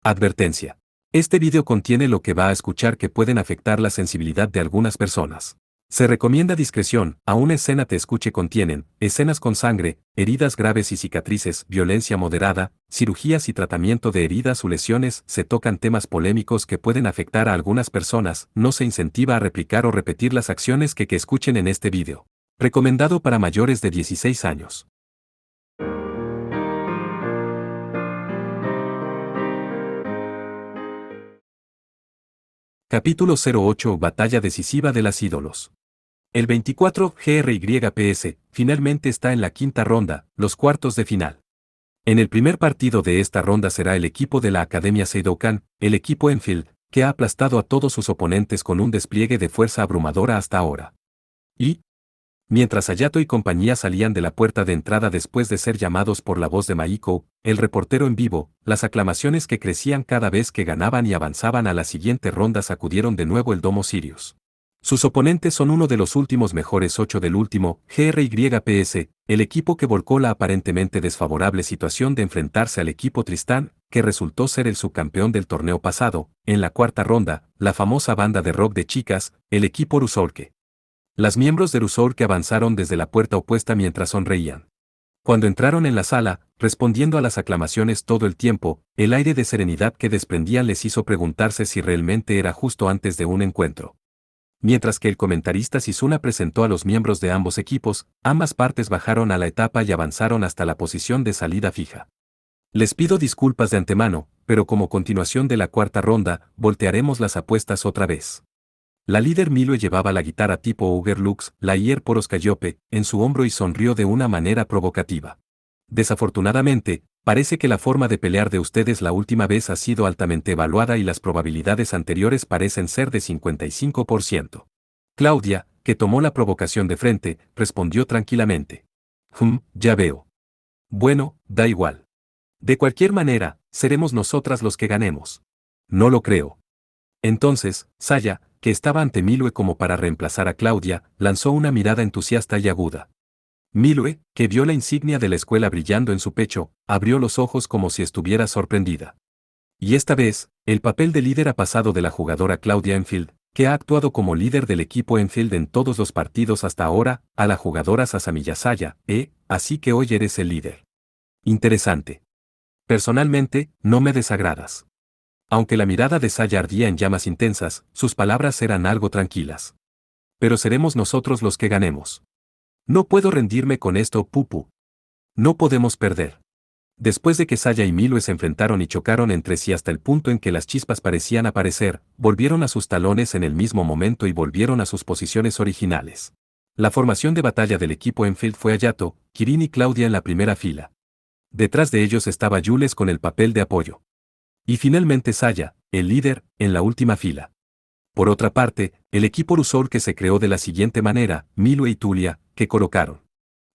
Advertencia. Este video contiene lo que va a escuchar que pueden afectar la sensibilidad de algunas personas. Se recomienda discreción, aún escena te escuche contienen, escenas con sangre, heridas graves y cicatrices, violencia moderada, cirugías y tratamiento de heridas o lesiones, se tocan temas polémicos que pueden afectar a algunas personas, no se incentiva a replicar o repetir las acciones que escuchen en este video. Recomendado para mayores de 16 años. Capítulo 08 Batalla decisiva de las ídolos. El 24 GRYPS finalmente está en la quinta ronda, los cuartos de final. En el primer partido de esta ronda será el equipo de la Academia Seidokan, el equipo Enfield, que ha aplastado a todos sus oponentes con un despliegue de fuerza abrumadora hasta ahora. Y, mientras Hayato y compañía salían de la puerta de entrada después de ser llamados por la voz de Maiko, el reportero en vivo, las aclamaciones que crecían cada vez que ganaban y avanzaban a la siguiente ronda sacudieron de nuevo el domo Sirius. Sus oponentes son uno de los últimos mejores 8 del último, GRYPS, el equipo que volcó la aparentemente desfavorable situación de enfrentarse al equipo Tristán, que resultó ser el subcampeón del torneo pasado, en la cuarta ronda, la famosa banda de rock de chicas, el equipo Rusorke. Las miembros de Rusorke avanzaron desde la puerta opuesta mientras sonreían. Cuando entraron en la sala, respondiendo a las aclamaciones todo el tiempo, el aire de serenidad que desprendían les hizo preguntarse si realmente era justo antes de un encuentro. Mientras que el comentarista Shizuna presentó a los miembros de ambos equipos, ambas partes bajaron a la etapa y avanzaron hasta la posición de salida fija. Les pido disculpas de antemano, pero como continuación de la cuarta ronda, voltearemos las apuestas otra vez. La líder Milue llevaba la guitarra tipo Ugerlux, la Ier Poros Calliope, en su hombro y sonrió de una manera provocativa. Desafortunadamente, parece que la forma de pelear de ustedes la última vez ha sido altamente evaluada y las probabilidades anteriores parecen ser de 55%. Claudia, que tomó la provocación de frente, respondió tranquilamente. Ya veo. Bueno, da igual. De cualquier manera, seremos nosotras los que ganemos. No lo creo. Entonces, Saya, que estaba ante Milue como para reemplazar a Claudia, lanzó una mirada entusiasta y aguda. Milue, que vio la insignia de la escuela brillando en su pecho, abrió los ojos como si estuviera sorprendida. Y esta vez, el papel de líder ha pasado de la jugadora Claudia Enfield, que ha actuado como líder del equipo Enfield en todos los partidos hasta ahora, a la jugadora Sasamiya Saya, así que hoy eres el líder. Interesante. Personalmente, no me desagradas. Aunque la mirada de Saya ardía en llamas intensas, sus palabras eran algo tranquilas. Pero seremos nosotros los que ganemos. No puedo rendirme con esto, Pupu. No podemos perder. Después de que Saya y Milue se enfrentaron y chocaron entre sí hasta el punto en que las chispas parecían aparecer, volvieron a sus talones en el mismo momento y volvieron a sus posiciones originales. La formación de batalla del equipo Enfield fue Hayato, Kirin y Claudia en la primera fila. Detrás de ellos estaba Jules con el papel de apoyo. Y finalmente Saya, el líder, en la última fila. Por otra parte, el equipo Rusorke se creó de la siguiente manera, Milue y Tulia, que colocaron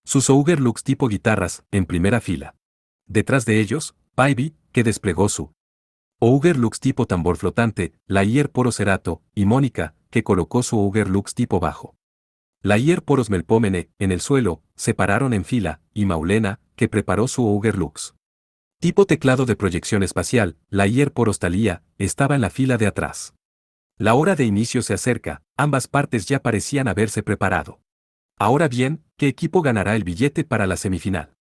sus Ugerlux tipo guitarras, en primera fila. Detrás de ellos, Paibi, que desplegó su Ugerlux tipo tambor flotante, la Ier Poros Cerato, y Mónica, que colocó su Ugerlux tipo bajo. La Ier Poros Melpomene, en el suelo, se pararon en fila, y Maulena, que preparó su Ugerlux tipo teclado de proyección espacial, la Ier Poros Thalía, estaba en la fila de atrás. La hora de inicio se acerca, ambas partes ya parecían haberse preparado. Ahora bien, ¿qué equipo ganará el billete para la semifinal?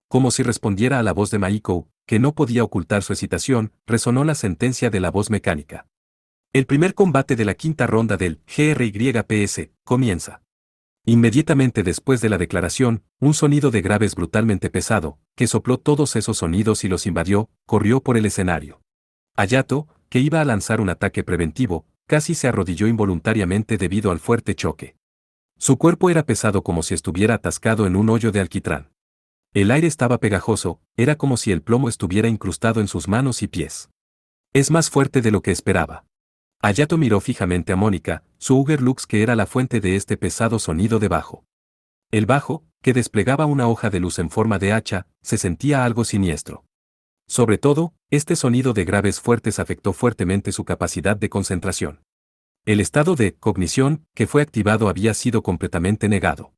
Como si respondiera a la voz de Maiko, que no podía ocultar su excitación, resonó la sentencia de la voz mecánica. El primer combate de la quinta ronda del GRYPS comienza. Inmediatamente después de la declaración, un sonido de graves brutalmente pesado, que sopló todos esos sonidos y los invadió, corrió por el escenario. Hayato, que iba a lanzar un ataque preventivo, casi se arrodilló involuntariamente debido al fuerte choque. Su cuerpo era pesado como si estuviera atascado en un hoyo de alquitrán. El aire estaba pegajoso, era como si el plomo estuviera incrustado en sus manos y pies. Es más fuerte de lo que esperaba. Hayato miró fijamente a Mónica, su Ugerlux que era la fuente de este pesado sonido de bajo. El bajo, que desplegaba una hoja de luz en forma de hacha, se sentía algo siniestro. Sobre todo, este sonido de graves fuertes afectó fuertemente su capacidad de concentración. El estado de cognición que fue activado había sido completamente negado.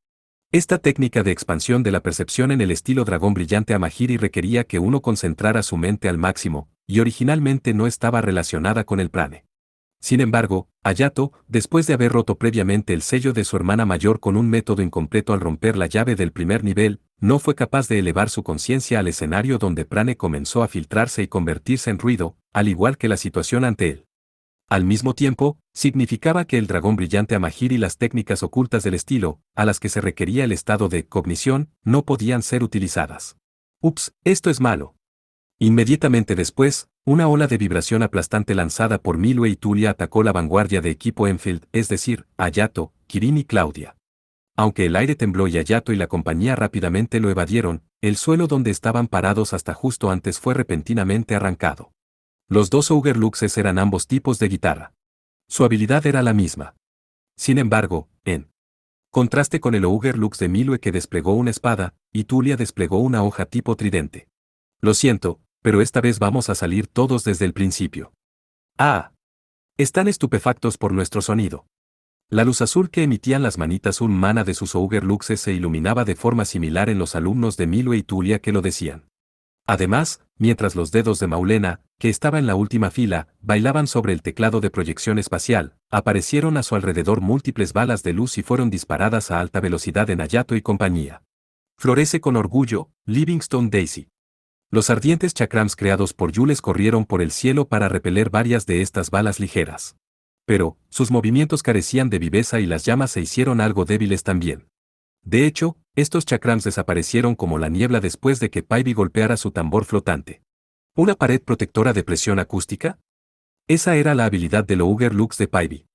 Esta técnica de expansión de la percepción en el estilo dragón brillante Amahiri requería que uno concentrara su mente al máximo, y originalmente no estaba relacionada con el prane. Sin embargo, Hayato, después de haber roto previamente el sello de su hermana mayor con un método incompleto al romper la llave del primer nivel, no fue capaz de elevar su conciencia al escenario donde prane comenzó a filtrarse y convertirse en ruido, al igual que la situación ante él. Al mismo tiempo, significaba que el dragón brillante Amahiri y las técnicas ocultas del estilo, a las que se requería el estado de cognición, no podían ser utilizadas. Ups, esto es malo. Inmediatamente después, una ola de vibración aplastante lanzada por Milue y Tulia atacó la vanguardia de equipo Enfield, es decir, Hayato, Kirin y Claudia. Aunque el aire tembló y Hayato y la compañía rápidamente lo evadieron, el suelo donde estaban parados hasta justo antes fue repentinamente arrancado. Los dos Luxes eran ambos tipos de guitarra. Su habilidad era la misma. Sin embargo, en contraste con el Lux de Milue que desplegó una espada, y Tulia desplegó una hoja tipo tridente. Lo siento, pero esta vez vamos a salir todos desde el principio. Ah. Están estupefactos por nuestro sonido. La luz azul que emitían las manitas humana de sus Luxes se iluminaba de forma similar en los alumnos de Milue y Tulia que lo decían. Además, mientras los dedos de Maulena, que estaba en la última fila, bailaban sobre el teclado de proyección espacial, aparecieron a su alrededor múltiples balas de luz y fueron disparadas a alta velocidad en Hayato y compañía. Florece con orgullo, Livingstone Daisy. Los ardientes chakrams creados por Jules corrieron por el cielo para repeler varias de estas balas ligeras. Pero, sus movimientos carecían de viveza y las llamas se hicieron algo débiles también. De hecho, estos chakrams desaparecieron como la niebla después de que Paibi golpeara su tambor flotante. ¿Una pared protectora de presión acústica? Esa era la habilidad del Lux de Paibi.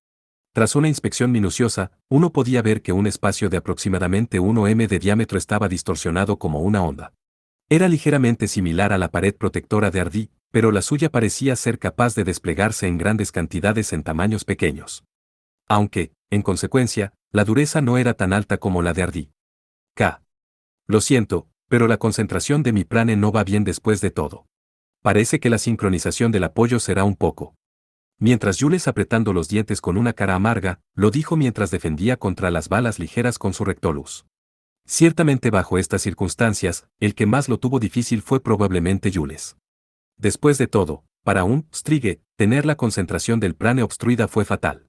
Tras una inspección minuciosa, uno podía ver que un espacio de aproximadamente 1 m de diámetro estaba distorsionado como una onda. Era ligeramente similar a la pared protectora de Ardí, pero la suya parecía ser capaz de desplegarse en grandes cantidades en tamaños pequeños. Aunque, en consecuencia, la dureza no era tan alta como la de Ardí. Lo siento, pero la concentración de mi prane no va bien después de todo. Parece que la sincronización del apoyo será un poco. Mientras Jules apretando los dientes con una cara amarga, lo dijo mientras defendía contra las balas ligeras con su Rectolus. Ciertamente bajo estas circunstancias, el que más lo tuvo difícil fue probablemente Jules. Después de todo, para un Strige, tener la concentración del prane obstruida fue fatal.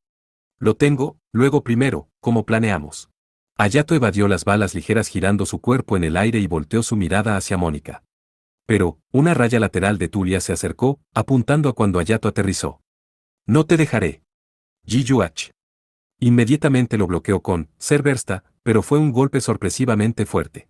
Lo tengo, luego primero, como planeamos. Hayato evadió las balas ligeras girando su cuerpo en el aire y volteó su mirada hacia Mónica. Pero, una raya lateral de Tulia se acercó, apuntando a cuando Hayato aterrizó. No te dejaré. Jiyuach. Inmediatamente lo bloqueó con Cerbersta, pero fue un golpe sorpresivamente fuerte.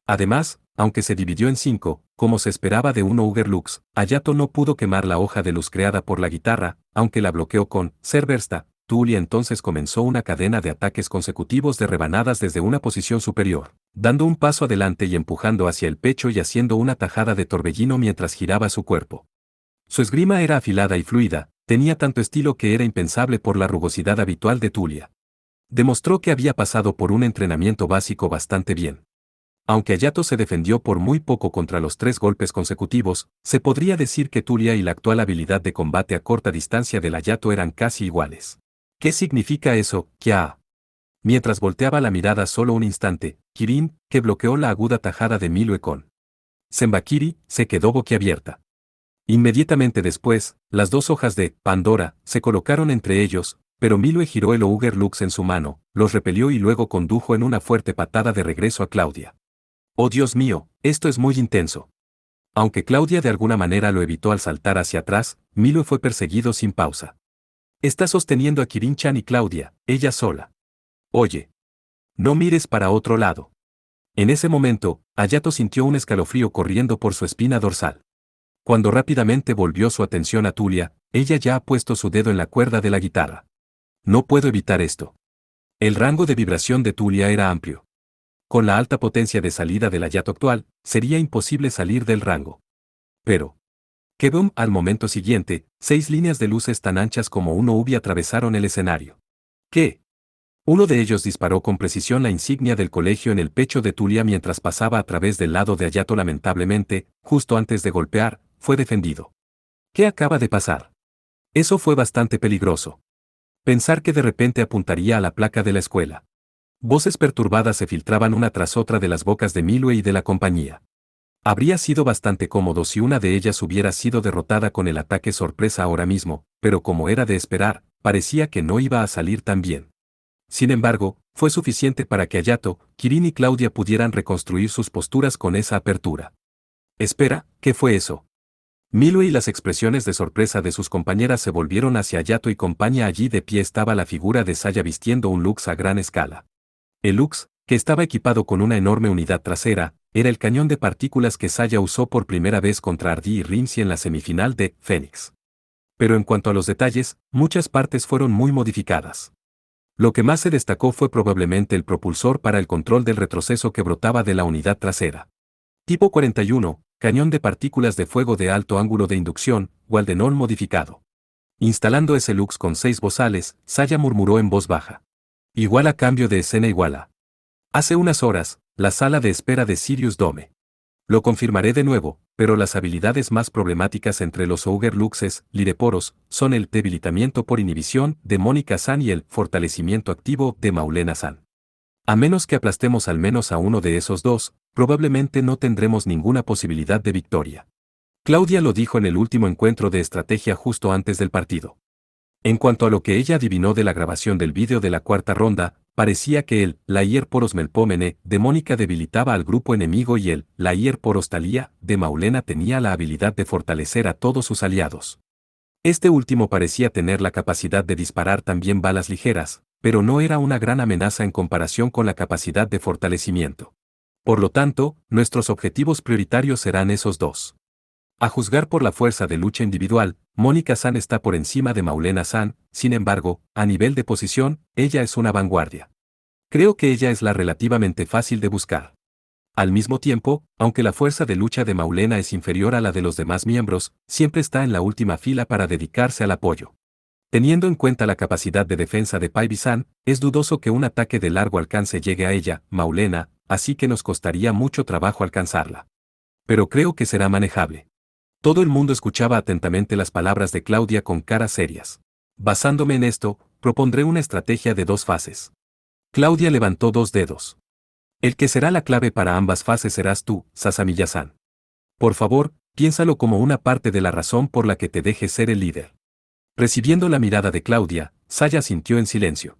Además, aunque se dividió en 5, como se esperaba de un Lux, Hayato no pudo quemar la hoja de luz creada por la guitarra, aunque la bloqueó con Cerbersta. Tulia entonces comenzó una cadena de ataques consecutivos de rebanadas desde una posición superior, dando un paso adelante y empujando hacia el pecho y haciendo una tajada de torbellino mientras giraba su cuerpo. Su esgrima era afilada y fluida, tenía tanto estilo que era impensable por la rugosidad habitual de Tulia. Demostró que había pasado por un entrenamiento básico bastante bien. Aunque Hayato se defendió por muy poco contra los 3 golpes consecutivos, se podría decir que Tulia y la actual habilidad de combate a corta distancia del Hayato eran casi iguales. ¿Qué significa eso, Kya? Mientras volteaba la mirada solo un instante, Kirin, que bloqueó la aguda tajada de Milue con Senbakiri, se quedó boquiabierta. Inmediatamente después, las 2 hojas de Pandora se colocaron entre ellos, pero Milue giró el Lux en su mano, los repelió y luego condujo en una fuerte patada de regreso a Claudia. Oh Dios mío, esto es muy intenso. Aunque Claudia de alguna manera lo evitó al saltar hacia atrás, Milue fue perseguido sin pausa. Está sosteniendo a Kirin-chan y Claudia, ella sola. Oye. No mires para otro lado. En ese momento, Hayato sintió un escalofrío corriendo por su espina dorsal. Cuando rápidamente volvió su atención a Tulia, ella ya ha puesto su dedo en la cuerda de la guitarra. No puedo evitar esto. El rango de vibración de Tulia era amplio. Con la alta potencia de salida del Hayato actual, sería imposible salir del rango. Pero, que boom, al momento siguiente, 6 líneas de luces tan anchas como una ubi atravesaron el escenario. ¿Qué? Uno de ellos disparó con precisión la insignia del colegio en el pecho de Tulia mientras pasaba a través del lado de Hayato. Lamentablemente, justo antes de golpear, fue defendido. ¿Qué acaba de pasar? Eso fue bastante peligroso. Pensar que de repente apuntaría a la placa de la escuela. Voces perturbadas se filtraban una tras otra de las bocas de Milue y de la compañía. Habría sido bastante cómodo si una de ellas hubiera sido derrotada con el ataque sorpresa ahora mismo, pero como era de esperar, parecía que no iba a salir tan bien. Sin embargo, fue suficiente para que Hayato, Kirin y Claudia pudieran reconstruir sus posturas con esa apertura. Espera, ¿qué fue eso? Milo y las expresiones de sorpresa de sus compañeras se volvieron hacia Hayato y compañía. Allí de pie estaba la figura de Saya vistiendo un Lux a gran escala. El Lux, que estaba equipado con una enorme unidad trasera, era el cañón de partículas que Saya usó por primera vez contra Ardi y Rimsi en la semifinal de Fénix. Pero en cuanto a los detalles, muchas partes fueron muy modificadas. Lo que más se destacó fue probablemente el propulsor para el control del retroceso que brotaba de la unidad trasera. Tipo 41, cañón de partículas de fuego de alto ángulo de inducción, Waldenol modificado. Instalando ese Lux con 6 bozales, Saya murmuró en voz baja. Igual a cambio de escena igual a. Hace unas horas, la sala de espera de Sirius Dome. Lo confirmaré de nuevo, pero las habilidades más problemáticas entre los Auger Luxes, Lireporos, son el debilitamiento por inhibición de Mónica-san y el fortalecimiento activo de Maulena-san. A menos que aplastemos al menos a uno de esos dos, probablemente no tendremos ninguna posibilidad de victoria. Claudia lo dijo en el último encuentro de estrategia justo antes del partido. En cuanto a lo que ella adivinó de la grabación del vídeo de la cuarta ronda, parecía que el Laier Poros Melpomene de Mónica debilitaba al grupo enemigo y el Laier Poros Thalía de Maulena tenía la habilidad de fortalecer a todos sus aliados. Este último parecía tener la capacidad de disparar también balas ligeras, pero no era una gran amenaza en comparación con la capacidad de fortalecimiento. Por lo tanto, nuestros objetivos prioritarios serán esos dos. A juzgar por la fuerza de lucha individual, Mónica-san está por encima de Maulena-san, sin embargo, a nivel de posición, ella es una vanguardia. Creo que ella es la relativamente fácil de buscar. Al mismo tiempo, aunque la fuerza de lucha de Maulena es inferior a la de los demás miembros, siempre está en la última fila para dedicarse al apoyo. Teniendo en cuenta la capacidad de defensa de Paibi-san, es dudoso que un ataque de largo alcance llegue a ella, Maulena, así que nos costaría mucho trabajo alcanzarla. Pero creo que será manejable. Todo el mundo escuchaba atentamente las palabras de Claudia con caras serias. Basándome en esto, propondré una estrategia de 2 fases. Claudia levantó 2 dedos. El que será la clave para ambas fases serás tú, Sasamiya-san. Por favor, piénsalo como una parte de la razón por la que te dejes ser el líder. Recibiendo la mirada de Claudia, Saya sintió en silencio.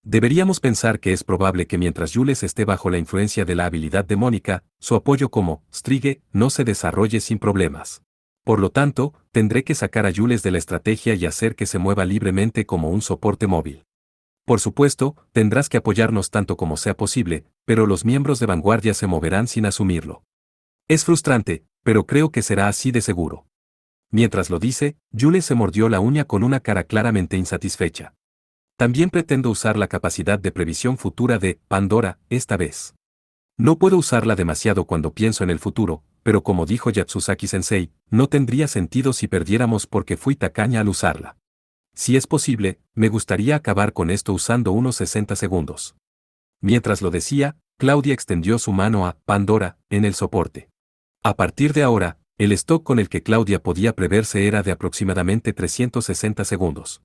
Deberíamos pensar que es probable que mientras Jules esté bajo la influencia de la habilidad de Mónica, su apoyo como Strige no se desarrolle sin problemas. Por lo tanto, tendré que sacar a Jules de la estrategia y hacer que se mueva libremente como un soporte móvil. Por supuesto, tendrás que apoyarnos tanto como sea posible, pero los miembros de vanguardia se moverán sin asumirlo. Es frustrante, pero creo que será así de seguro. Mientras lo dice, Jules se mordió la uña con una cara claramente insatisfecha. También pretendo usar la capacidad de previsión futura de Pandora, esta vez. No puedo usarla demasiado cuando pienso en el futuro, pero como dijo Yatsusaki-sensei, no tendría sentido si perdiéramos porque fui tacaña al usarla. Si es posible, me gustaría acabar con esto usando unos 60 segundos. Mientras lo decía, Claudia extendió su mano a Pandora en el soporte. A partir de ahora, el stock con el que Claudia podía preverse era de aproximadamente 360 segundos.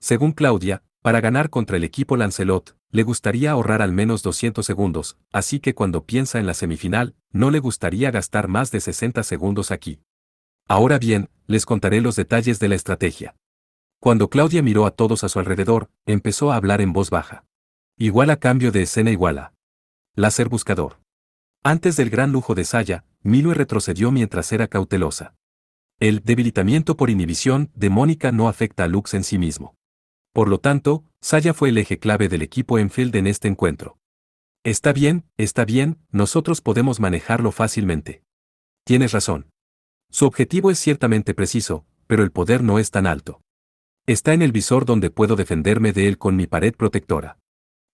Según Claudia, para ganar contra el equipo Lancelot, le gustaría ahorrar al menos 200 segundos, así que cuando piensa en la semifinal, no le gustaría gastar más de 60 segundos aquí. Ahora bien, les contaré los detalles de la estrategia. Cuando Claudia miró a todos a su alrededor, empezó a hablar en voz baja. Igual a cambio de escena igual a. Láser buscador. Antes del gran lujo de Saya, Milo retrocedió mientras era cautelosa. El debilitamiento por inhibición de Mónica no afecta a Lux en sí mismo. Por lo tanto, Saya fue el eje clave del equipo Enfield en este encuentro. Está bien, nosotros podemos manejarlo fácilmente. Tienes razón. Su objetivo es ciertamente preciso, pero el poder no es tan alto. Está en el visor donde puedo defenderme de él con mi pared protectora.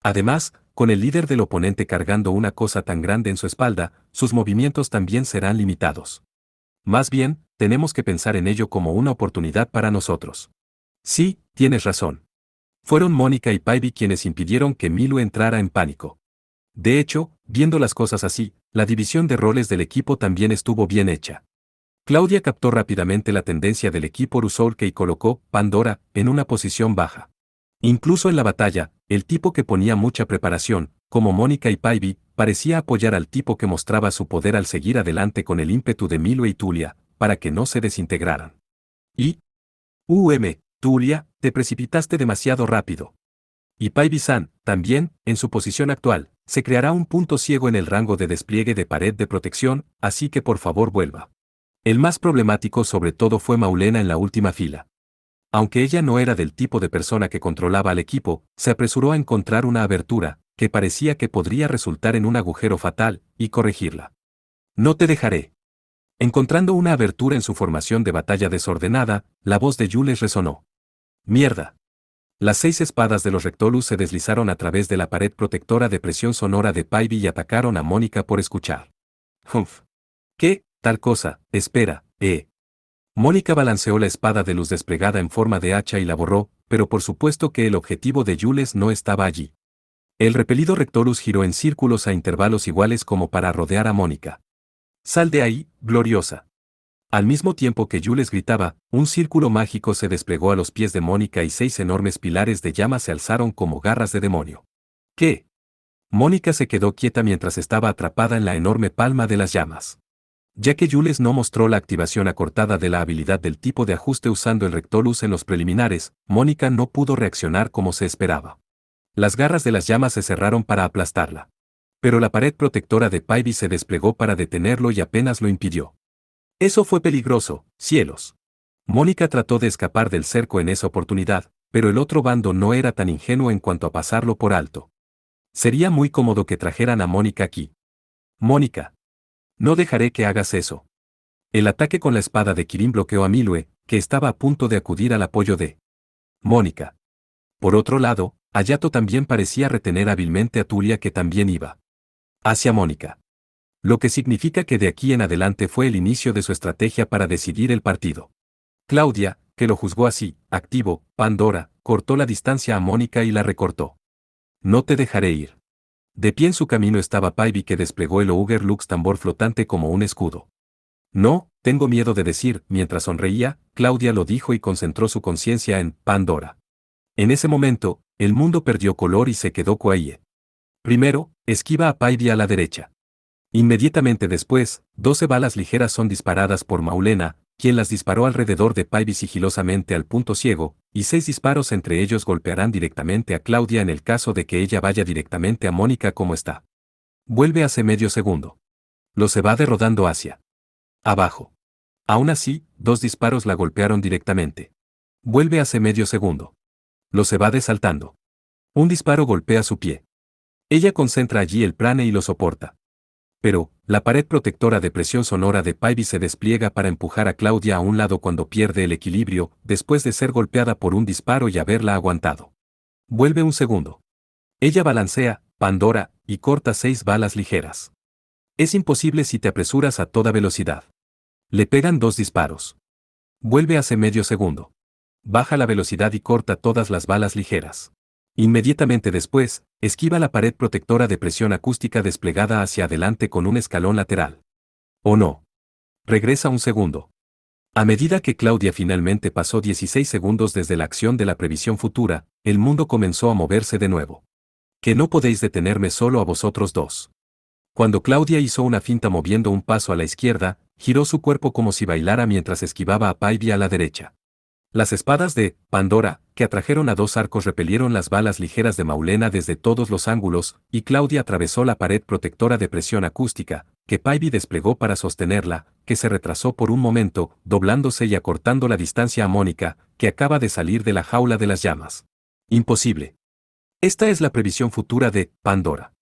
Además, con el líder del oponente cargando una cosa tan grande en su espalda, sus movimientos también serán limitados. Más bien, tenemos que pensar en ello como una oportunidad para nosotros. Sí, tienes razón. Fueron Mónica y Paibi quienes impidieron que Milo entrara en pánico. De hecho, viendo las cosas así, la división de roles del equipo también estuvo bien hecha. Claudia captó rápidamente la tendencia del equipo Rusolke y colocó Pandora en una posición baja. Incluso en la batalla, el tipo que ponía mucha preparación, como Mónica y Paibi, parecía apoyar al tipo que mostraba su poder al seguir adelante con el ímpetu de Milo y Tulia, para que no se desintegraran. Y, Tulia, te precipitaste demasiado rápido. Y Paibi-san, también, en su posición actual, se creará un punto ciego en el rango de despliegue de pared de protección, así que por favor vuelva. El más problemático sobre todo fue Maulena en la última fila. Aunque ella no era del tipo de persona que controlaba al equipo, se apresuró a encontrar una abertura, que parecía que podría resultar en un agujero fatal, y corregirla. No te dejaré. Encontrando una abertura en su formación de batalla desordenada, la voz de Jules resonó. ¡Mierda! Las 6 espadas de los Rectolus se deslizaron a través de la pared protectora de presión sonora de Paibi y atacaron a Mónica por escuchar. Humph. ¿Qué? Tal cosa, espera, Mónica balanceó la espada de luz desplegada en forma de hacha y la borró, pero por supuesto que el objetivo de Jules no estaba allí. El repelido Rectolus giró en círculos a intervalos iguales como para rodear a Mónica. ¡Sal de ahí, gloriosa! Al mismo tiempo que Jules gritaba, un círculo mágico se desplegó a los pies de Mónica y 6 enormes pilares de llama se alzaron como garras de demonio. ¿Qué? Mónica se quedó quieta mientras estaba atrapada en la enorme palma de las llamas. Ya que Jules no mostró la activación acortada de la habilidad del tipo de ajuste usando el Rectolus en los preliminares, Mónica no pudo reaccionar como se esperaba. Las garras de las llamas se cerraron para aplastarla. Pero la pared protectora de Paibi se desplegó para detenerlo y apenas lo impidió. Eso fue peligroso, cielos. Mónica trató de escapar del cerco en esa oportunidad, pero el otro bando no era tan ingenuo en cuanto a pasarlo por alto. Sería muy cómodo que trajeran a Mónica aquí. Mónica. No dejaré que hagas eso. El ataque con la espada de Kirin bloqueó a Milue, que estaba a punto de acudir al apoyo de Mónica. Por otro lado, Hayato también parecía retener hábilmente a Tulia que también iba hacia Mónica. Lo que significa que de aquí en adelante fue el inicio de su estrategia para decidir el partido. Claudia, que lo juzgó así, activo, Pandora, cortó la distancia a Mónica y la recortó. No te dejaré ir. De pie en su camino estaba Paibi que desplegó el Ouger Lux tambor flotante como un escudo. No, tengo miedo de decir, mientras sonreía, Claudia lo dijo y concentró su conciencia en Pandora. En ese momento, el mundo perdió color y se quedó quiet. Primero, esquiva a Paibi a la derecha. Inmediatamente después, 12 balas ligeras son disparadas por Maulena, quien las disparó alrededor de Paibi sigilosamente al punto ciego, y 6 disparos entre ellos golpearán directamente a Claudia en el caso de que ella vaya directamente a Mónica como está. Vuelve hace medio segundo. Lo se va rodando hacia abajo. Aún así, 2 disparos la golpearon directamente. Vuelve hace medio segundo. Lo se va saltando. Un disparo golpea su pie. Ella concentra allí el prane y lo soporta. Pero, la pared protectora de presión sonora de Paibi se despliega para empujar a Claudia a un lado cuando pierde el equilibrio, después de ser golpeada por un disparo y haberla aguantado. Vuelve un segundo. Ella balancea, Pandora, y corta 6 balas ligeras. Es imposible si te apresuras a toda velocidad. Le pegan 2 disparos. Vuelve hace medio segundo. Baja la velocidad y corta todas las balas ligeras. Inmediatamente después, esquiva la pared protectora de presión acústica desplegada hacia adelante con un escalón lateral. ¿O no? Regresa un segundo. A medida que Claudia finalmente pasó 16 segundos desde la acción de la previsión futura, el mundo comenzó a moverse de nuevo. Que no podéis detenerme solo a vosotros dos. Cuando Claudia hizo una finta moviendo un paso a la izquierda, giró su cuerpo como si bailara mientras esquivaba a Paibi a la derecha. Las espadas de Pandora, que atrajeron a 2 arcos, repelieron las balas ligeras de Maulena desde todos los ángulos, y Claudia atravesó la pared protectora de presión acústica, que Paibi desplegó para sostenerla, que se retrasó por un momento, doblándose y acortando la distancia a Mónica, que acaba de salir de la jaula de las llamas. Imposible. Esta es la previsión futura de Pandora.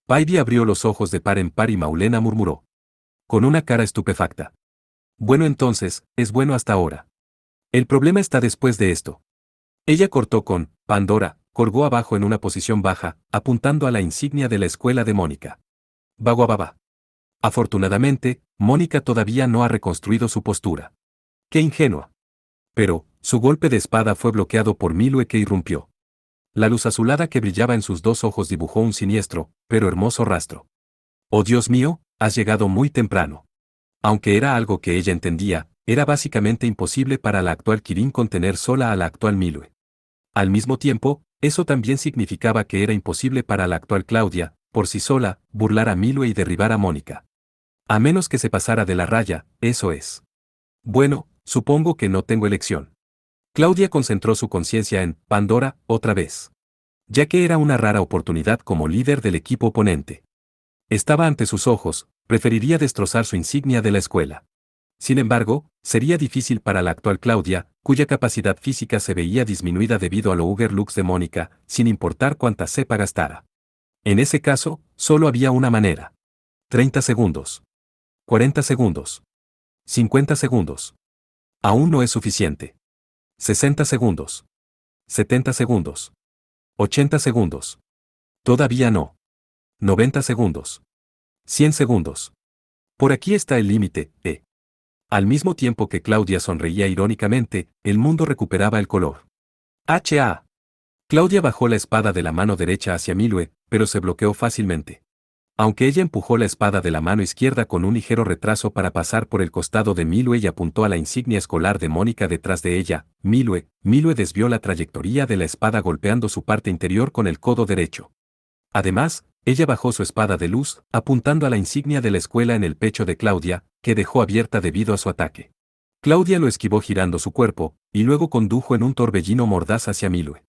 Paibi abrió los ojos de par en par y Maulena murmuró. Con una cara estupefacta. Bueno, entonces, es bueno hasta ahora. El problema está después de esto. Ella cortó con Pandora, colgó abajo en una posición baja, apuntando a la insignia de la escuela de Mónica. Baguababa. Afortunadamente, Mónica todavía no ha reconstruido su postura. ¡Qué ingenua! Pero, su golpe de espada fue bloqueado por Milue que irrumpió. La luz azulada que brillaba en sus 2 ojos dibujó un siniestro, pero hermoso rastro. ¡Oh Dios mío, has llegado muy temprano! Aunque era algo que ella entendía, era básicamente imposible para la actual Kirin contener sola a la actual Milue. Al mismo tiempo, eso también significaba que era imposible para la actual Claudia, por sí sola, burlar a Milue y derribar a Mónica. A menos que se pasara de la raya, eso es. Bueno, supongo que no tengo elección. Claudia concentró su conciencia en Pandora, otra vez. Ya que era una rara oportunidad como líder del equipo oponente. Estaba ante sus ojos, preferiría destrozar su insignia de la escuela. Sin embargo, sería difícil para la actual Claudia, cuya capacidad física se veía disminuida debido a lo Uberlux de Mónica, sin importar cuánta cepa gastara. En ese caso, solo había una manera. 30 segundos. 40 segundos. 50 segundos. Aún no es suficiente. 60 segundos. 70 segundos. 80 segundos. Todavía no. 90 segundos. 100 segundos. Por aquí está el límite, Al mismo tiempo que Claudia sonreía irónicamente, el mundo recuperaba el color. ¡Ha! Claudia bajó la espada de la mano derecha hacia Milue, pero se bloqueó fácilmente. Aunque ella empujó la espada de la mano izquierda con un ligero retraso para pasar por el costado de Milue y apuntó a la insignia escolar de Mónica detrás de ella, Milue desvió la trayectoria de la espada golpeando su parte interior con el codo derecho. Además, ella bajó su espada de luz, apuntando a la insignia de la escuela en el pecho de Claudia, que dejó abierta debido a su ataque. Claudia lo esquivó girando su cuerpo, y luego condujo en un torbellino mordaz hacia Milue.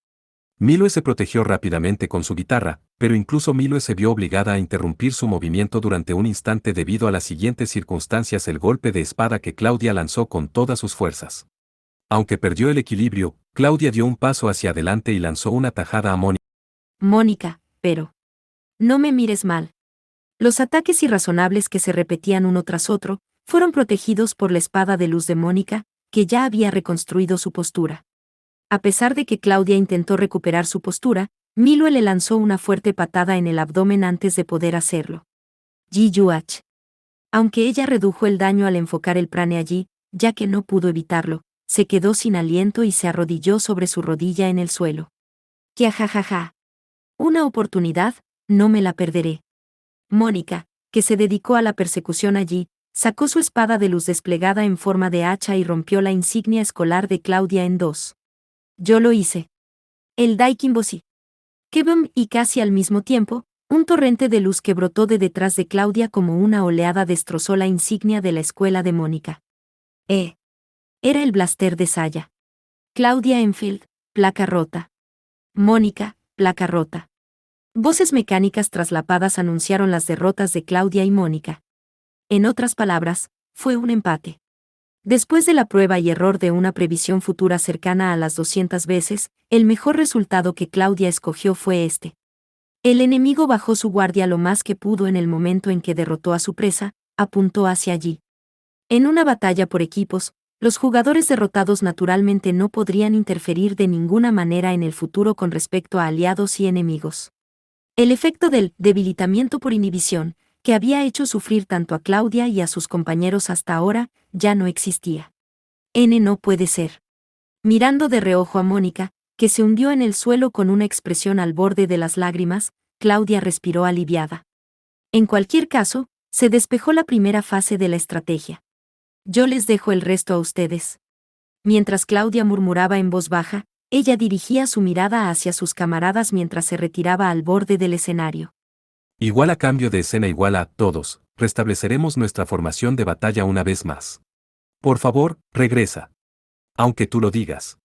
Milue se protegió rápidamente con su guitarra, pero incluso Milue se vio obligada a interrumpir su movimiento durante un instante debido a las siguientes circunstancias: el golpe de espada que Claudia lanzó con todas sus fuerzas. Aunque perdió el equilibrio, Claudia dio un paso hacia adelante y lanzó una tajada a Mónica. Mónica, pero... No me mires mal. Los ataques irrazonables que se repetían uno tras otro, fueron protegidos por la espada de luz de Mónica, que ya había reconstruido su postura. A pesar de que Claudia intentó recuperar su postura, Milue le lanzó una fuerte patada en el abdomen antes de poder hacerlo. Ji-Yuach. Aunque ella redujo el daño al enfocar el prane allí, ya que no pudo evitarlo, se quedó sin aliento y se arrodilló sobre su rodilla en el suelo. ¡Kiajajaja! Una oportunidad, no me la perderé. Mónica, que se dedicó a la persecución allí, sacó su espada de luz desplegada en forma de hacha y rompió la insignia escolar de Claudia en dos. Yo lo hice. El Daikinboshi. Kebum, y casi al mismo tiempo, un torrente de luz que brotó de detrás de Claudia como una oleada destrozó la insignia de la escuela de Mónica. Era el blaster de Saya. Claudia Enfield, placa rota. Mónica, placa rota. Voces mecánicas traslapadas anunciaron las derrotas de Claudia y Mónica. En otras palabras, fue un empate. Después de la prueba y error de una previsión futura cercana a las 200 veces, el mejor resultado que Claudia escogió fue este. El enemigo bajó su guardia lo más que pudo en el momento en que derrotó a su presa, apuntó hacia allí. En una batalla por equipos, los jugadores derrotados naturalmente no podrían interferir de ninguna manera en el futuro con respecto a aliados y enemigos. El efecto del debilitamiento por inhibición, que había hecho sufrir tanto a Claudia y a sus compañeros hasta ahora, ya no existía. No puede ser. Mirando de reojo a Mónica, que se hundió en el suelo con una expresión al borde de las lágrimas, Claudia respiró aliviada. En cualquier caso, se despejó la primera fase de la estrategia. Yo les dejo el resto a ustedes. Mientras Claudia murmuraba en voz baja, ella dirigía su mirada hacia sus camaradas mientras se retiraba al borde del escenario. Igual a cambio de escena igual a todos, restableceremos nuestra formación de batalla una vez más. Por favor, regresa. Aunque tú lo digas.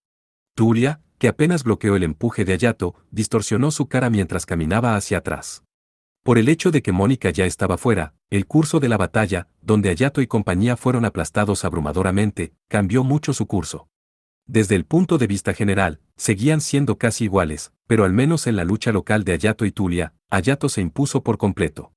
Tulia, que apenas bloqueó el empuje de Hayato, distorsionó su cara mientras caminaba hacia atrás. Por el hecho de que Mónica ya estaba fuera, el curso de la batalla, donde Hayato y compañía fueron aplastados abrumadoramente, cambió mucho su curso. Desde el punto de vista general, seguían siendo casi iguales, pero al menos en la lucha local de Hayato y Tulia, Hayato se impuso por completo.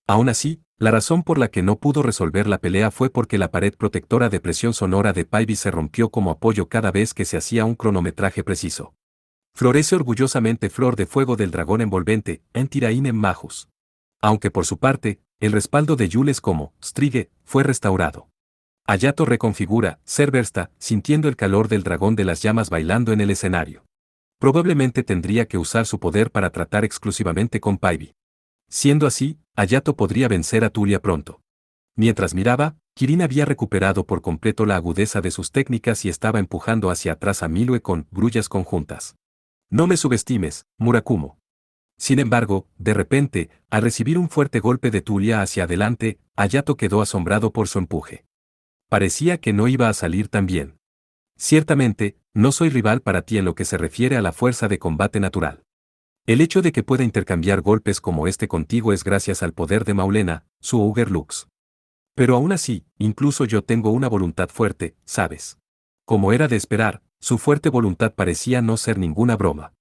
Aún así, la razón por la que no pudo resolver la pelea fue porque la pared protectora de presión sonora de Paibi se rompió como apoyo cada vez que se hacía un cronometraje preciso. Florece orgullosamente Flor de Fuego del Dragón Envolvente, Entirainen Majus. Aunque por su parte, el respaldo de Jules como Strige fue restaurado. Hayato reconfigura, Cerbersta, sintiendo el calor del dragón de las llamas bailando en el escenario. Probablemente tendría que usar su poder para tratar exclusivamente con Paibi. Siendo así, Hayato podría vencer a Tulia pronto. Mientras miraba, Kirin había recuperado por completo la agudeza de sus técnicas y estaba empujando hacia atrás a Milue con grullas conjuntas. No me subestimes, Murakumo. Sin embargo, de repente, al recibir un fuerte golpe de Tulia hacia adelante, Hayato quedó asombrado por su empuje. Parecía que no iba a salir tan bien. Ciertamente, no soy rival para ti en lo que se refiere a la fuerza de combate natural. El hecho de que pueda intercambiar golpes como este contigo es gracias al poder de Maulena, su Auger Lux. Pero aún así, incluso yo tengo una voluntad fuerte, ¿sabes? Como era de esperar, su fuerte voluntad parecía no ser ninguna broma.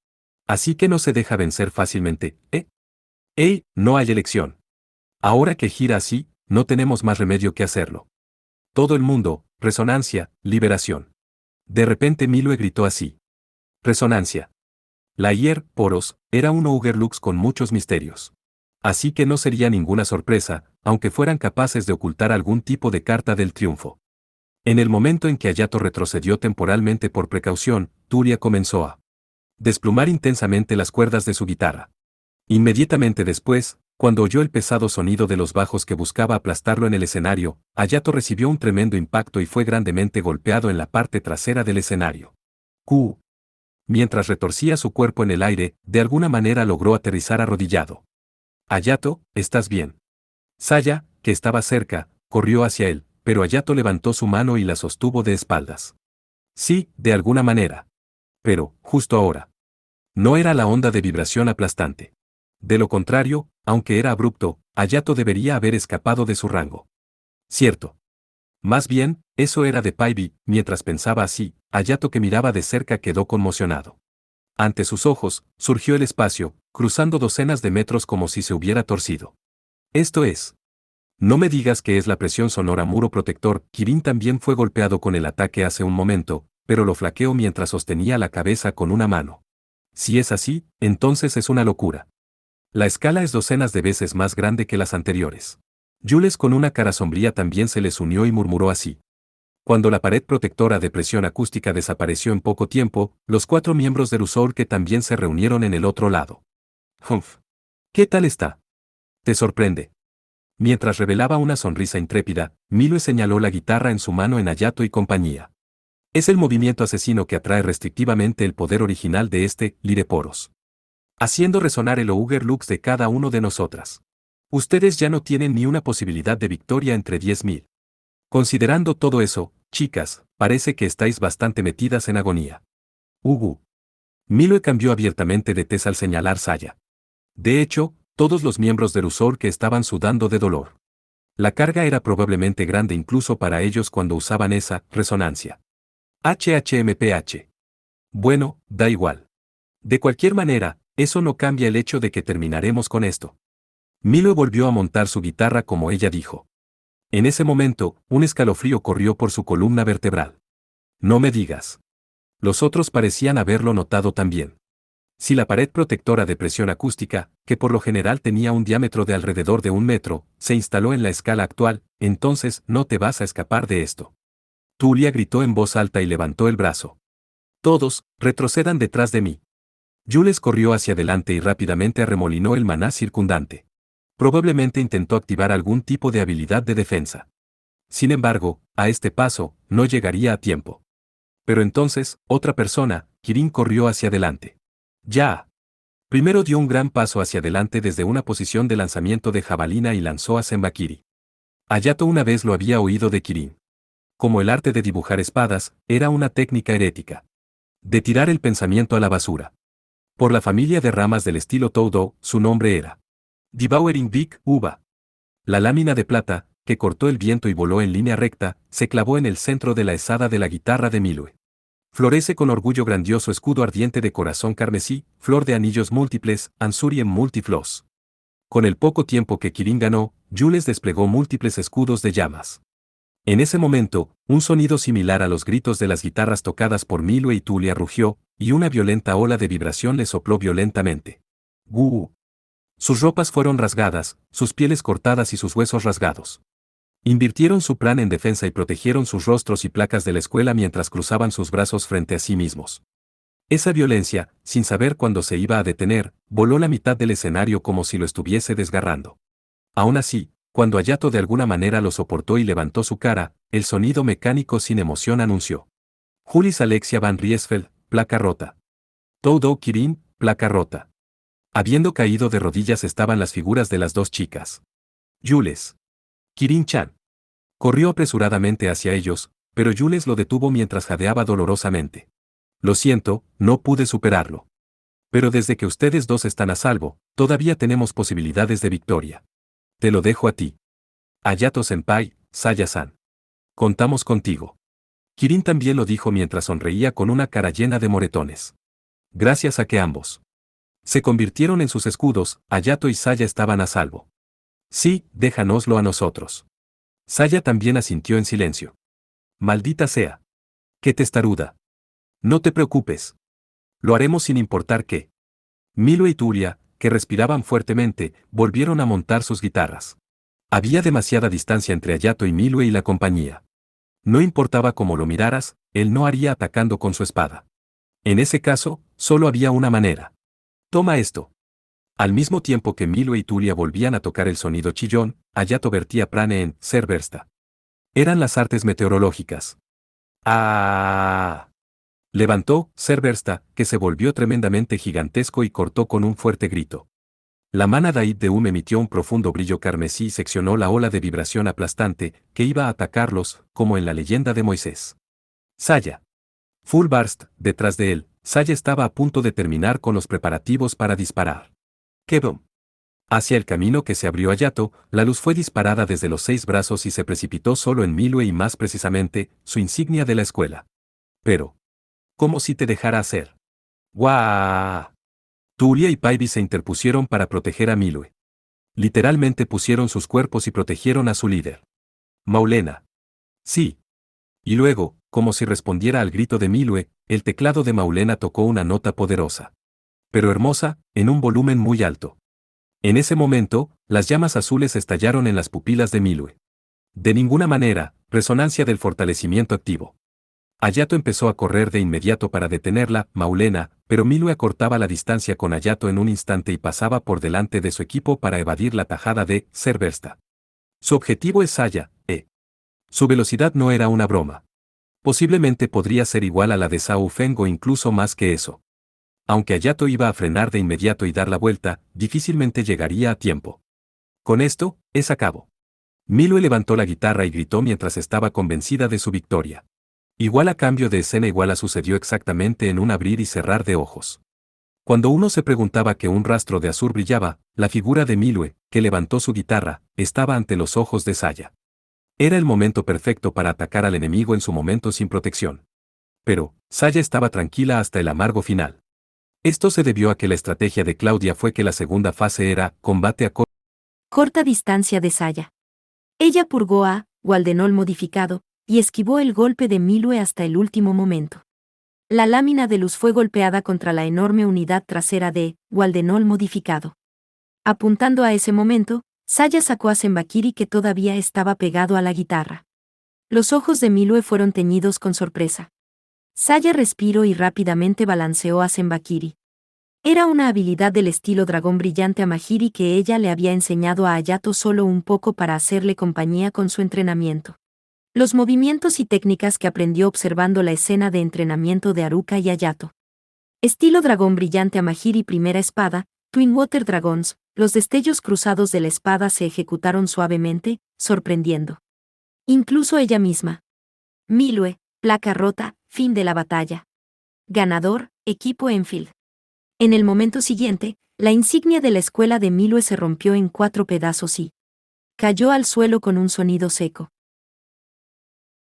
Así que no se deja vencer fácilmente, ¿eh? ¡Ey! No hay elección. Ahora que gira así, no tenemos más remedio que hacerlo. Todo el mundo, resonancia, liberación. De repente Milue gritó así. Resonancia. La Poros, era un Augerlux con muchos misterios. Así que no sería ninguna sorpresa, aunque fueran capaces de ocultar algún tipo de carta del triunfo. En el momento en que Hayato retrocedió temporalmente por precaución, Tulia comenzó a desplumar intensamente las cuerdas de su guitarra. Inmediatamente después, cuando oyó el pesado sonido de los bajos que buscaba aplastarlo en el escenario, Hayato recibió un tremendo impacto y fue grandemente golpeado en la parte trasera del escenario. Q. Mientras retorcía su cuerpo en el aire, de alguna manera logró aterrizar arrodillado. Hayato, ¿estás bien? Saya, que estaba cerca, corrió hacia él, pero Hayato levantó su mano y la sostuvo de espaldas. Sí, de alguna manera. Pero, justo ahora. No era la onda de vibración aplastante. De lo contrario, aunque era abrupto, Hayato debería haber escapado de su rango. Cierto. Más bien, eso era de Paibi. Mientras pensaba así, Hayato que miraba de cerca quedó conmocionado. Ante sus ojos, surgió el espacio, cruzando docenas de metros como si se hubiera torcido. Esto es. No me digas que es la presión sonora muro protector. Kirin también fue golpeado con el ataque hace un momento, pero lo flaqueó mientras sostenía la cabeza con una mano. Si es así, entonces es una locura. La escala es docenas de veces más grande que las anteriores. Jules con una cara sombría también se les unió y murmuró así. Cuando la pared protectora de presión acústica desapareció en poco tiempo, los 4 miembros de Rusol que también se reunieron en el otro lado. Humph. ¿Qué tal está? ¿Te sorprende? Mientras revelaba una sonrisa intrépida, Milue señaló la guitarra en su mano en Hayato y compañía. Es el movimiento asesino que atrae restrictivamente el poder original de este Lireporos, haciendo resonar el Auger Lux de cada uno de nosotras. Ustedes ya no tienen ni una posibilidad de victoria entre 10.000. Considerando todo eso, chicas, parece que estáis bastante metidas en agonía. Ugu. Milue cambió abiertamente de tez al señalar Saya. De hecho, todos los miembros de Rusor que estaban sudando de dolor. La carga era probablemente grande incluso para ellos cuando usaban esa resonancia. HHMPH. Bueno, da igual. De cualquier manera, eso no cambia el hecho de que terminaremos con esto. Milue volvió a montar su guitarra como ella dijo. En ese momento, un escalofrío corrió por su columna vertebral. No me digas. Los otros parecían haberlo notado también. Si la pared protectora de presión acústica, que por lo general tenía un diámetro de alrededor de 1 metro, se instaló en la escala actual, entonces no te vas a escapar de esto. Tulia gritó en voz alta y levantó el brazo. Todos, retrocedan detrás de mí. Jules corrió hacia adelante y rápidamente arremolinó el maná circundante. Probablemente intentó activar algún tipo de habilidad de defensa. Sin embargo, a este paso, no llegaría a tiempo. Pero entonces, otra persona, Kirin corrió hacia adelante. ¡Ya! Primero dio un gran paso hacia adelante desde una posición de lanzamiento de jabalina y lanzó a Senbakiri. Hayato una vez lo había oído de Kirin. Como el arte de dibujar espadas, era una técnica herética. De tirar el pensamiento a la basura. Por la familia de ramas del estilo Todo, su nombre era Devouring Big Uva. La lámina de plata, que cortó el viento y voló en línea recta, se clavó en el centro de la esada de la guitarra de Milue. Florece con orgullo grandioso escudo ardiente de corazón carmesí, flor de anillos múltiples, Ansuriem multiflos. Con el poco tiempo que Kirin ganó, Jules desplegó múltiples escudos de llamas. En ese momento, un sonido similar a los gritos de las guitarras tocadas por Milue y Tulia rugió, y una violenta ola de vibración le sopló violentamente. ¡Guu! Sus ropas fueron rasgadas, sus pieles cortadas y sus huesos rasgados. Invirtieron su plan en defensa y protegieron sus rostros y placas de la escuela mientras cruzaban sus brazos frente a sí mismos. Esa violencia, sin saber cuándo se iba a detener, voló la mitad del escenario como si lo estuviese desgarrando. Aún así, cuando Hayato de alguna manera lo soportó y levantó su cara, el sonido mecánico sin emoción anunció. Julis Alexia Van Riesfeld, placa rota. Todo Kirin, placa rota. Habiendo caído de rodillas estaban las figuras de las dos chicas. Jules. Kirin-chan. Corrió apresuradamente hacia ellos, pero Jules lo detuvo mientras jadeaba dolorosamente. Lo siento, no pude superarlo. Pero desde que ustedes dos están a salvo, todavía tenemos posibilidades de victoria. Te lo dejo a ti. Hayato-senpai, Saya-san. Contamos contigo. Kirin también lo dijo mientras sonreía con una cara llena de moretones. Gracias a que ambos se convirtieron en sus escudos, Hayato y Saya estaban a salvo. Sí, déjanoslo a nosotros. Saya también asintió en silencio. Maldita sea. ¡Qué testaruda! No te preocupes. Lo haremos sin importar qué. Milo y Tulia, que respiraban fuertemente, volvieron a montar sus guitarras. Había demasiada distancia entre Hayato y Milo y la compañía. No importaba cómo lo miraras, él no haría atacando con su espada. En ese caso, solo había una manera. Toma esto. Al mismo tiempo que Milo y Tulia volvían a tocar el sonido chillón, Hayato vertía prane en Cerbersta. Eran las artes meteorológicas. ¡Ah! Levantó Cerbersta, que se volvió tremendamente gigantesco y cortó con un fuerte grito. La mana Daid de Hum emitió un profundo brillo carmesí y seccionó la ola de vibración aplastante que iba a atacarlos, como en la leyenda de Moisés. Saya. Full Burst, detrás de él, Saya estaba a punto de terminar con los preparativos para disparar. ¡Kebum! Hacia el camino que se abrió Hayato, la luz fue disparada desde los 6 brazos y se precipitó solo en Milo y más precisamente, su insignia de la escuela. Pero, ¿cómo si te dejara hacer? ¡Guau! Tulia y Paibi se interpusieron para proteger a Milue. Literalmente pusieron sus cuerpos y protegieron a su líder. Maulena. Sí. Y luego, como si respondiera al grito de Milue, el teclado de Maulena tocó una nota poderosa. Pero hermosa, en un volumen muy alto. En ese momento, las llamas azules estallaron en las pupilas de Milue. De ninguna manera, resonancia del fortalecimiento activo. Hayato empezó a correr de inmediato para detenerla, Maulena, pero Milue acortaba la distancia con Hayato en un instante y pasaba por delante de su equipo para evadir la tajada de Cerbersta. Su objetivo es Saya, Su velocidad no era una broma. Posiblemente podría ser igual a la de Zhao Feng o incluso más que eso. Aunque Hayato iba a frenar de inmediato y dar la vuelta, difícilmente llegaría a tiempo. Con esto, es a cabo. Milue levantó la guitarra y gritó mientras estaba convencida de su victoria. Igual a cambio de escena igual a sucedió exactamente en un abrir y cerrar de ojos. Cuando uno se preguntaba que un rastro de azur brillaba, la figura de Milue, que levantó su guitarra, estaba ante los ojos de Saya. Era el momento perfecto para atacar al enemigo en su momento sin protección. Pero, Saya estaba tranquila hasta el amargo final. Esto se debió a que la estrategia de Claudia fue que la segunda fase era combate a corta distancia de Saya. Ella purgó a Waldenol modificado y esquivó el golpe de Milue hasta el último momento. La lámina de luz fue golpeada contra la enorme unidad trasera de Waldenol modificado. Apuntando a ese momento, Saya sacó a Senbakiri que todavía estaba pegado a la guitarra. Los ojos de Milue fueron teñidos con sorpresa. Saya respiró y rápidamente balanceó a Senbakiri. Era una habilidad del estilo dragón brillante a Mahiri que ella le había enseñado a Hayato solo un poco para hacerle compañía con su entrenamiento. Los movimientos y técnicas que aprendió observando la escena de entrenamiento de Haruka y Hayato. Estilo dragón brillante a Mahiri primera espada, Twin Water Dragons, los destellos cruzados de la espada se ejecutaron suavemente, sorprendiendo. Incluso ella misma. Milue, placa rota, fin de la batalla. Ganador, equipo Enfield. En el momento siguiente, la insignia de la escuela de Milue se rompió en 4 pedazos y cayó al suelo con un sonido seco.